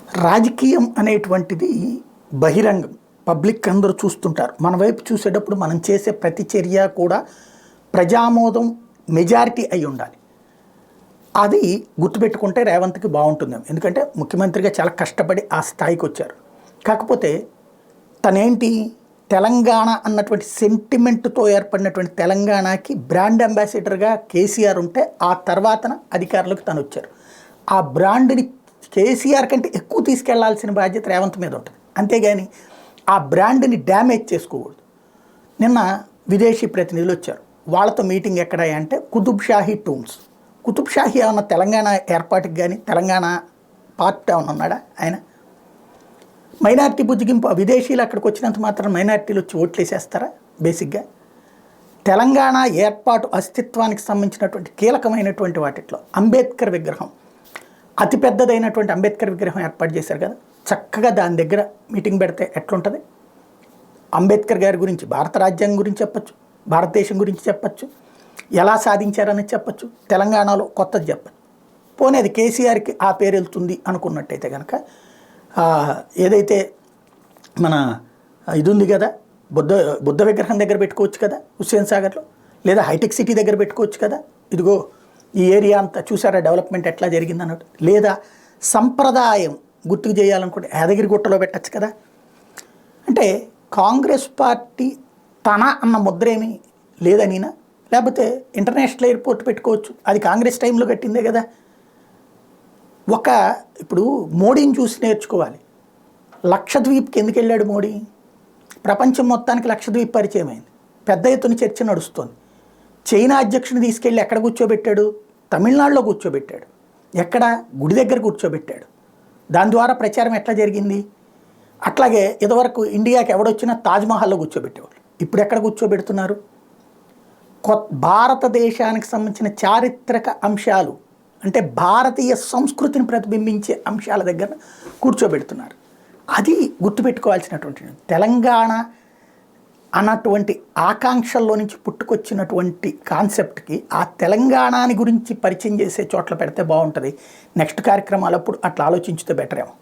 రాజకీయం అనేటువంటిది బహిరంగం, పబ్లిక్ అందరూ చూస్తుంటారు. మన వైపు చూసేటప్పుడు మనం చేసే ప్రతి చర్య కూడా ప్రజామోదం మెజారిటీ అయి ఉండాలి. అది గుర్తుపెట్టుకుంటే రేవంత్కి బాగుంటుందేమో. ఎందుకంటే ముఖ్యమంత్రిగా చాలా కష్టపడి ఆ స్థాయికి వచ్చారు. కాకపోతే తనేంటి, తెలంగాణ అన్నటువంటి సెంటిమెంట్తో ఏర్పడినటువంటి తెలంగాణకి బ్రాండ్ అంబాసిడర్గా కేసీఆర్ ఉంటే ఆ తర్వాతన అధికారులకు తను వచ్చారు. ఆ బ్రాండ్ని కేసీఆర్ కంటే ఎక్కువ తీసుకెళ్లాల్సిన బాధ్యత రేవంత్ మీద ఉంటుంది. అంతేగాని ఆ బ్రాండ్ని డ్యామేజ్ చేసుకోకూడదు. నిన్న విదేశీ ప్రతినిధులు వచ్చారు. వాళ్ళతో మీటింగ్ ఎక్కడ అంటే కుతుబ్ షాహీ టూమ్స్. కుతుబ్ షాహీ ఏమన్నా తెలంగాణ ఏర్పాటుకి కానీ తెలంగాణ పార్టీ ఏమన్నా ఉన్నాడా ఆయన? మైనార్టీ బుజ్జిగింపు, విదేశీయులు అక్కడికి వచ్చినంత మాత్రం మైనార్టీలు వచ్చి ఓట్లు వేసేస్తారా? బేసిక్గా తెలంగాణ ఏర్పాటు అస్తిత్వానికి సంబంధించినటువంటి కీలకమైనటువంటి వాటిలో అంబేద్కర్ విగ్రహం, అతిపెద్దదైనటువంటి అంబేద్కర్ విగ్రహం ఏర్పాటు చేశారు కదా, చక్కగా దాని దగ్గర మీటింగ్ పెడితే ఎట్లుంటుంది? అంబేద్కర్ గారి గురించి, భారత రాజ్యాంగం గురించి చెప్పచ్చు, భారతదేశం గురించి చెప్పచ్చు, ఎలా సాధించారని చెప్పచ్చు, తెలంగాణలో కొత్తది చెప్పచ్చు. పోనీ అది కేసీఆర్కి ఆ పేరు వెళ్తుంది అనుకున్నట్టయితే కనుక ఏదైతే మన ఇది ఉంది కదా, బుద్ధ విగ్రహం దగ్గర పెట్టుకోవచ్చు కదా హుస్సేన్ సాగర్లో, లేదా హైటెక్ సిటీ దగ్గర పెట్టుకోవచ్చు కదా. ఇదిగో ఈ ఏరియా అంతా చూసారా డెవలప్మెంట్ ఎట్లా జరిగింది అన్నట్టు. లేదా సంప్రదాయం గుర్తుకు చేయాలనుకుంటే యాదగిరిగుట్టలో పెట్టచ్చు కదా. అంటే కాంగ్రెస్ పార్టీ తన అన్న ముద్రేమీ లేదనినా, లేకపోతే ఇంటర్నేషనల్ ఎయిర్పోర్ట్ పెట్టుకోవచ్చు, అది కాంగ్రెస్ టైంలో కట్టిందే కదా. ఇప్పుడు మోడీని చూసి నేర్చుకోవాలి. లక్షద్వీప్కి ఎందుకు వెళ్ళాడు మోడీ? ప్రపంచం మొత్తానికి లక్షద్వీప్ పరిచయం అయింది, పెద్ద ఎత్తున చర్చ నడుస్తుంది. చైనా అధ్యక్షుని తీసుకెళ్ళి ఎక్కడ కూర్చోబెట్టాడు? తమిళనాడులో కూర్చోబెట్టాడు. ఎక్కడ? గుడి దగ్గర కూర్చోబెట్టాడు. దాని ద్వారా ప్రచారం ఎట్లా జరిగింది? అట్లాగే ఇదివరకు ఇండియాకి ఎవడొచ్చినా తాజ్మహల్లో కూర్చోబెట్టేవాళ్ళు, ఇప్పుడు ఎక్కడ కూర్చోబెడుతున్నారు? భారతదేశానికి సంబంధించిన చారిత్రక అంశాలు అంటే భారతీయ సంస్కృతిని ప్రతిబింబించే అంశాల దగ్గర కూర్చోబెడుతున్నారు. అది గుర్తుపెట్టుకోవాల్సినటువంటి తెలంగాణ అన్నటువంటి ఆకాంక్షల్లో నుంచి పుట్టుకొచ్చినటువంటి కాన్సెప్ట్కి ఆ తెలంగాణని గురించి పరిచయం చేసే చోట్ల పెడితే బాగుంటుంది. నెక్స్ట్ కార్యక్రమాలప్పుడు అట్లా ఆలోచించితే బెటర్ ఏమో.